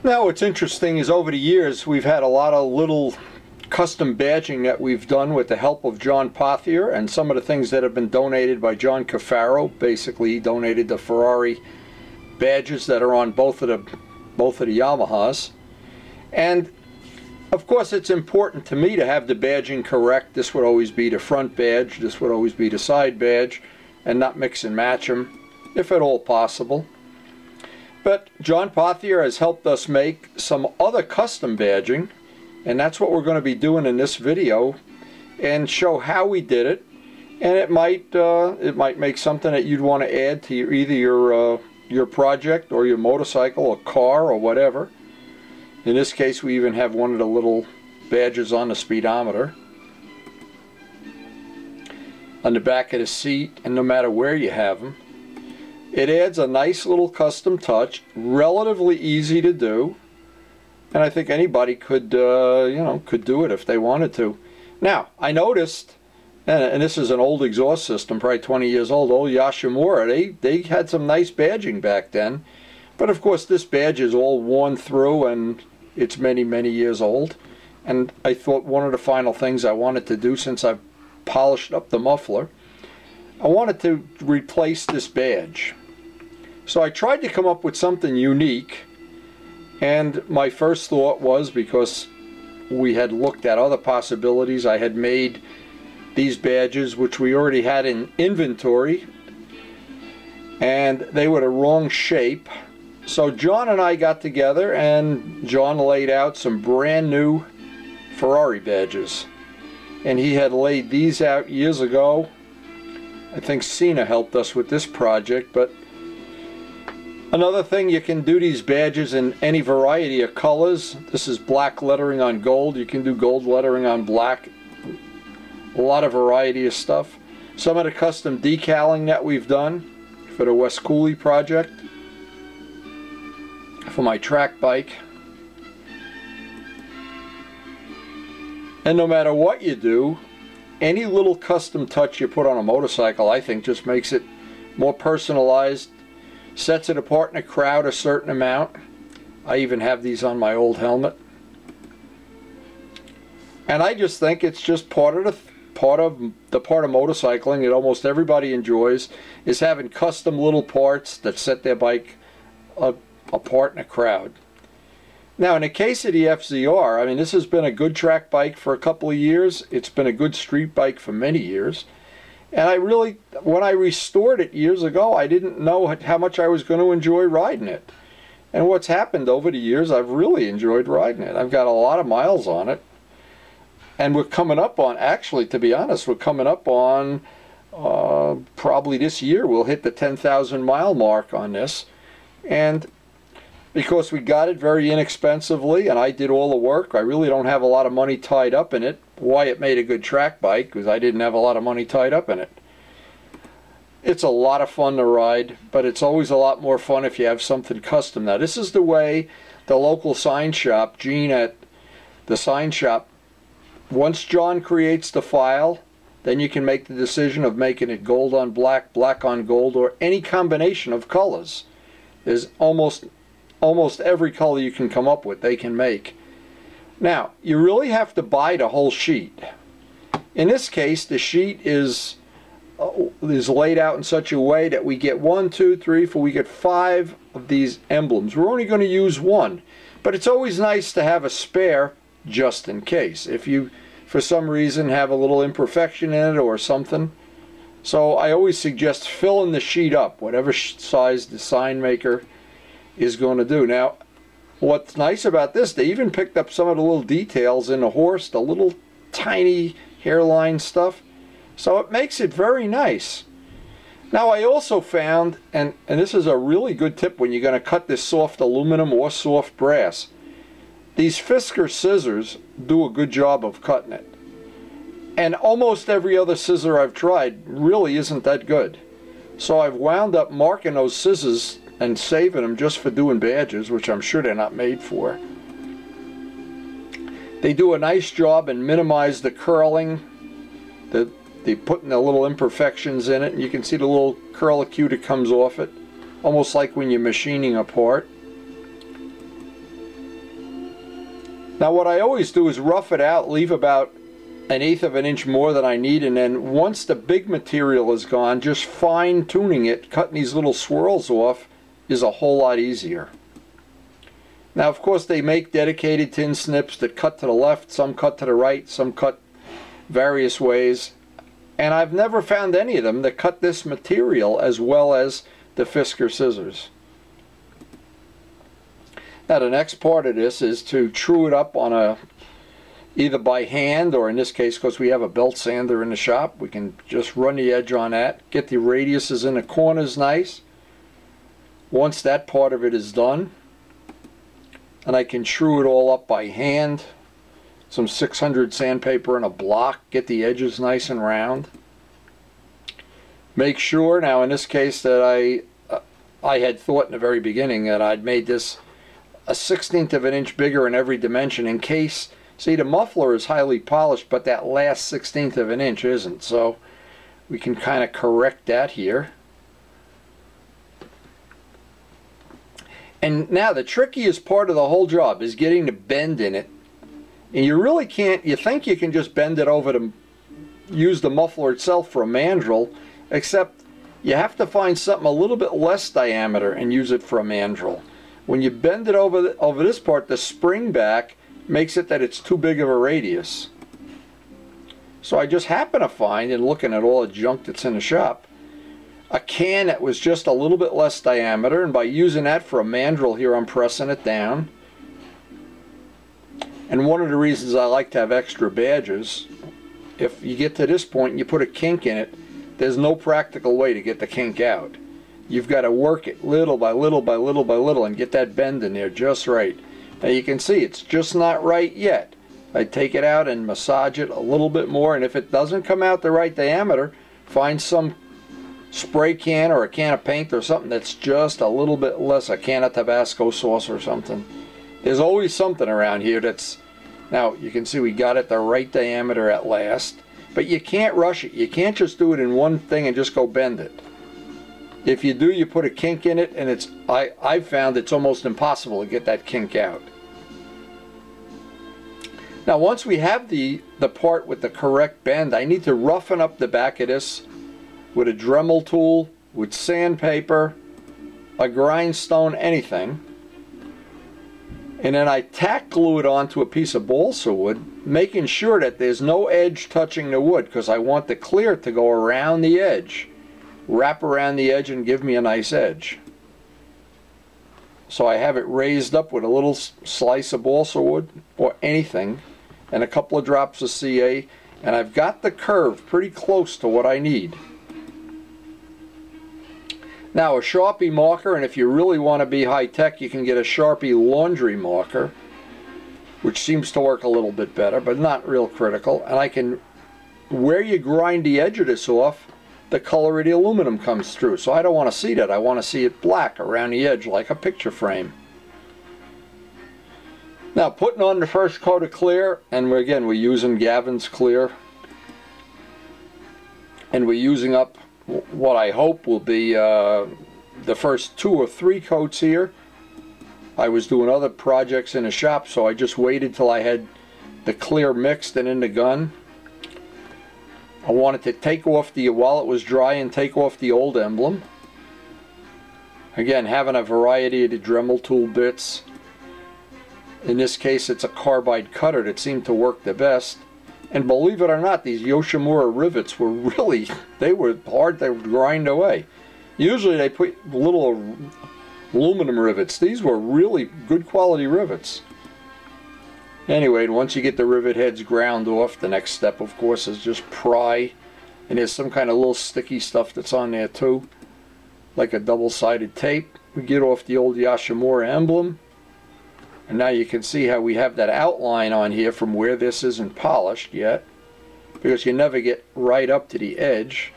Now what's interesting is over the years we've had a lot of little custom badging that we've done with the help of John Pothier, and some of the things that have been donated by John Cafaro. Basically he donated the Ferrari badges that are on both of the Yamahas. And of course it's important to me to have the badging correct. This would always be the front badge, this would always be the side badge, and not mix and match them if at all possible. But John Pothier has helped us make some other custom badging, and that's what we're going to be doing in this video, and show how we did it. And it might make something that you'd want to add to either your project or your motorcycle or car or whatever. In this case we even have one of the little badges on the speedometer on the back of the seat, and no matter where you have them. It adds a nice little custom touch, relatively easy to do, and I think anybody could could do it if they wanted to. Now I noticed, and this is an old exhaust system, probably 20 years old, old Yashimura, they had some nice badging back then, but of course this badge is all worn through and it's many years old. And I thought one of the final things I wanted to do, since I've polished up the muffler, I wanted to replace this badge. So I tried to come up with something unique, and my first thought was, because we had looked at other possibilities, I had made these badges which we already had in inventory, and they were the wrong shape. So John and I got together, and John laid out some brand new Ferrari badges, and he had laid these out years ago. I think Cena helped us with this project. But another thing, you can do these badges in any variety of colors. This is black lettering on gold. You can do gold lettering on black. A lot of variety of stuff. Some of the custom decaling that we've done for the West Cooley project, for my track bike. And no matter what you do, any little custom touch you put on a motorcycle, I think, just makes it more personalized, sets it apart in a crowd a certain amount. I even have these on my old helmet. And I just think it's just part of motorcycling that almost everybody enjoys, is having custom little parts that set their bike apart in a crowd. Now in the case of the FZR, I mean, this has been a good track bike for a couple of years. It's been a good street bike for many years. And I really, when I restored it years ago, I didn't know how much I was going to enjoy riding it. And what's happened over the years, I've really enjoyed riding it. I've got a lot of miles on it. And we're coming up on, actually, to be honest, we're coming up on, probably this year, we'll hit the 10,000 mile mark on this. And because we got it very inexpensively and I did all the work, I really don't have a lot of money tied up in it. Why it made a good track bike, because I didn't have a lot of money tied up in it. It's a lot of fun to ride, but it's always a lot more fun if you have something custom. Now this is the way the local sign shop, Gene at the sign shop, once John creates the file, then you can make the decision of making it gold on black, black on gold, or any combination of colors. There's almost every color you can come up with, they can make. Now, you really have to buy the whole sheet. In this case, the sheet is laid out in such a way that we get 1, 2, 3, 4, we get 5 of these emblems. We're only going to use one, but it's always nice to have a spare just in case. If you, for some reason, have a little imperfection in it or something. So I always suggest filling the sheet up, whatever size the sign maker is going to do. Now, what's nice about this, they even picked up some of the little details in the horse, the little tiny hairline stuff. So it makes it very nice. Now I also found, and this is a really good tip when you're going to cut this soft aluminum or soft brass, these Fisker scissors do a good job of cutting it. And almost every other scissor I've tried really isn't that good. So I've wound up marking those scissors and saving them just for doing badges, which I'm sure they're not made for. They do a nice job and minimize the curling. They put in the little imperfections in it, and you can see the little curlicue that comes off it, almost like when you're machining a part. Now what I always do is rough it out, leave about 1/8 of an inch more than I need, and then once the big material is gone, just fine tuning it, cutting these little swirls off is a whole lot easier. Now of course they make dedicated tin snips that cut to the left, some cut to the right, some cut various ways, and I've never found any of them that cut this material as well as the Fisker scissors. Now the next part of this is to true it up on a, either by hand, or in this case, because we have a belt sander in the shop, we can just run the edge on that, get the radiuses in the corners nice. Once that part of it is done, and I can true it all up by hand, some 600 sandpaper and a block, get the edges nice and round. Make sure, now in this case, that I had thought in the very beginning that I'd made this a 1/16 of an inch bigger in every dimension in case, see, the muffler is highly polished, but that last 1/16 of an inch isn't, so we can kind of correct that here. And now the trickiest part of the whole job is getting the bend in it. And you really can't, you think you can just bend it over to use the muffler itself for a mandrel, except you have to find something a little bit less diameter and use it for a mandrel. When you bend it over this part, the spring back makes it that it's too big of a radius. So I just happen to find, in looking at all the junk that's in the shop, a can that was just a little bit less diameter, and by using that for a mandrel here, I'm pressing it down. And one of the reasons I like to have extra badges, if you get to this point and you put a kink in it, there's no practical way to get the kink out. You've got to work it little by little by little by little and get that bend in there just right. Now you can see it's just not right yet. I take it out and massage it a little bit more, and if it doesn't come out the right diameter, find some spray can or a can of paint or something that's just a little bit less, a can of Tabasco sauce or something. There's always something around here that's, now you can see we got it the right diameter at last, but you can't rush it. You can't just do it in one thing and just go bend it. If you do, you put a kink in it, and it's, I've found it's almost impossible to get that kink out. Now once we have the part with the correct bend, I need to roughen up the back of this with a Dremel tool, with sandpaper, a grindstone, anything. And then I tack glue it onto a piece of balsa wood, making sure that there's no edge touching the wood, because I want the clear to go around the edge, wrap around the edge and give me a nice edge. So I have it raised up with a little slice of balsa wood or anything, and a couple of drops of CA, and I've got the curve pretty close to what I need. Now a Sharpie marker, and if you really want to be high-tech, you can get a Sharpie laundry marker, which seems to work a little bit better, but not real critical. And I can, where you grind the edge of this off, the color of the aluminum comes through. So I don't want to see that. I want to see it black around the edge like a picture frame. Now putting on the first coat of clear, and we're using Gavin's clear, and we're using up what I hope will be the first 2 or 3 coats here. I was doing other projects in the shop, so I just waited till I had the clear mixed and in the gun. I wanted to take off the, while it was dry, and take off the old emblem. Again, having a variety of the Dremel tool bits. In this case, it's a carbide cutter that seemed to work the best. And believe it or not, these Yoshimura rivets were really, they were hard to grind away. Usually they put little aluminum rivets. These were really good quality rivets. Anyway, once you get the rivet heads ground off, the next step, of course, is just pry. And there's some kind of little sticky stuff that's on there too, like a double-sided tape. We get off the old Yoshimura emblem. And now you can see how we have that outline on here from where this isn't polished yet, because you never get right up to the edge.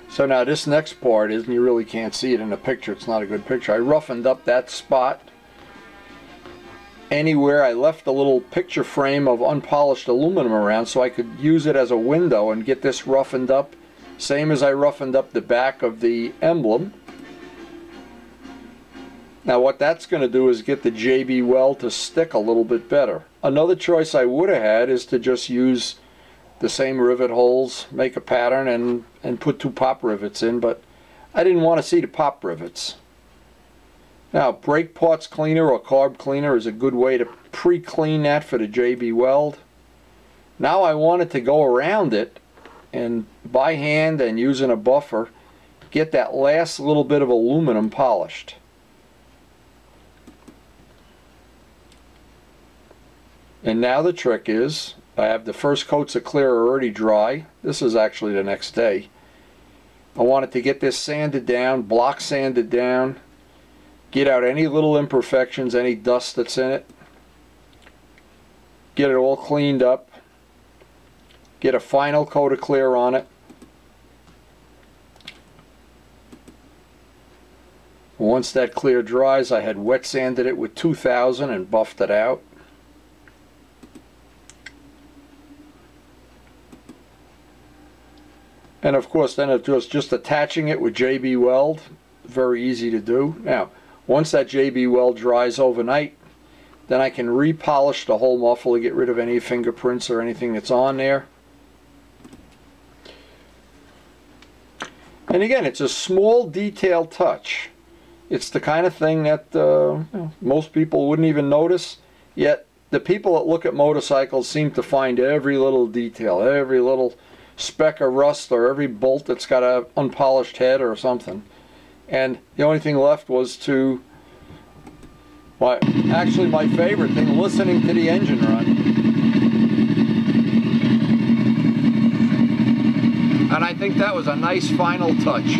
So now this next part is, and you really can't see it in the picture, it's not a good picture. I roughened up that spot. Anywhere I left a little picture frame of unpolished aluminum around so I could use it as a window and get this roughened up, same as I roughened up the back of the emblem. Now what that's going to do is get the JB weld to stick a little bit better. Another choice I would have had is to just use the same rivet holes, make a pattern, and put 2 pop rivets in, but I didn't want to see the pop rivets. Now, brake parts cleaner or carb cleaner is a good way to pre-clean that for the JB weld. Now I wanted to go around it and by hand and using a buffer get that last little bit of aluminum polished. And now the trick is, I have the first coats of clear already dry. This is actually the next day. I wanted to get this sanded down, block sanded down, get out any little imperfections, any dust that's in it, get it all cleaned up, get a final coat of clear on it. Once that clear dries, I had wet sanded it with 2000 and buffed it out. And of course then it was just attaching it with JB weld, very easy to do. Now once that JB weld dries overnight, then I can repolish the whole muffler, get rid of any fingerprints or anything that's on there. And again, it's a small detail touch. It's the kind of thing that most people wouldn't even notice, yet the people that look at motorcycles seem to find every little detail, every little speck of rust or every bolt that's got an unpolished head or something. And the only thing left was to, well, actually my favorite thing, listening to the engine run. And I think that was a nice final touch.